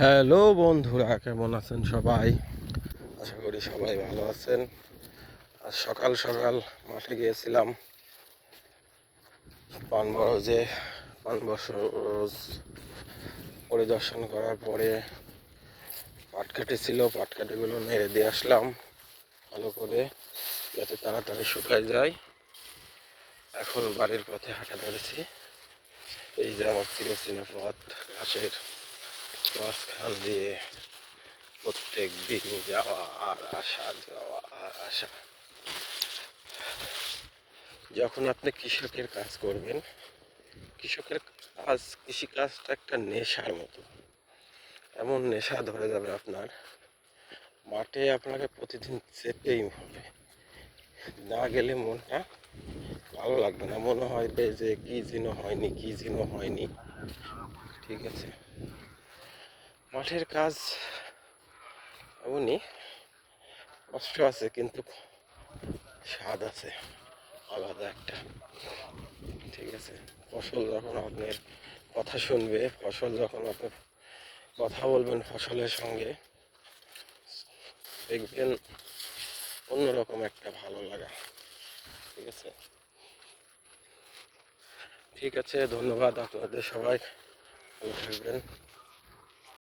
Hello বন্ধুরা, কেমন আছেন সবাই? আশা করি সবাই ভালো আছেন। আজ সকাল সকাল মাঠে গিয়েছিলাম পানবরজে। পানবরজ পরিদর্শন করার পরে পাটকাঠি ছিল, পাটকাঠিগুলো নেড়ে দিয়ে আসলাম ভালো করে, যাতে তাড়াতাড়ি শুকায় যায়। এখন বাড়ির পথে হাঁটা ধরেছি। এই যে আমার চিরচেনা পথ, ঘাসের মাঝখান দিয়ে প্রত্যেক দিন যাওয়া আর আসা, যাওয়া আর আসা। যখন আপনি কৃষকের কাজ করবেন, কৃষকের কাজ, কৃষিকাজটা একটা নেশার মতো। এমন নেশা ধরে যাবে আপনার, মাঠে আপনাকে প্রতিদিন যেতেই হবে। না গেলে মনটা ভালো লাগবে না, মনে হয় যে কি যেন হয়নি, কি যেন হয়নি। ঠিক আছে, মাঠের কাজ এমনই, কষ্ট আছে কিন্তু স্বাদ আছে আলাদা একটা। ঠিক আছে, ফসল যখন আপনার কথা শুনবে, ফসল যখন আপনি কথা বলবেন ফসলের সঙ্গে, দেখবেন অন্যরকম একটা ভালো লাগা। ঠিক আছে, ঠিক আছে, ধন্যবাদ আপনাদের, সবাই ভালো থাকবেন।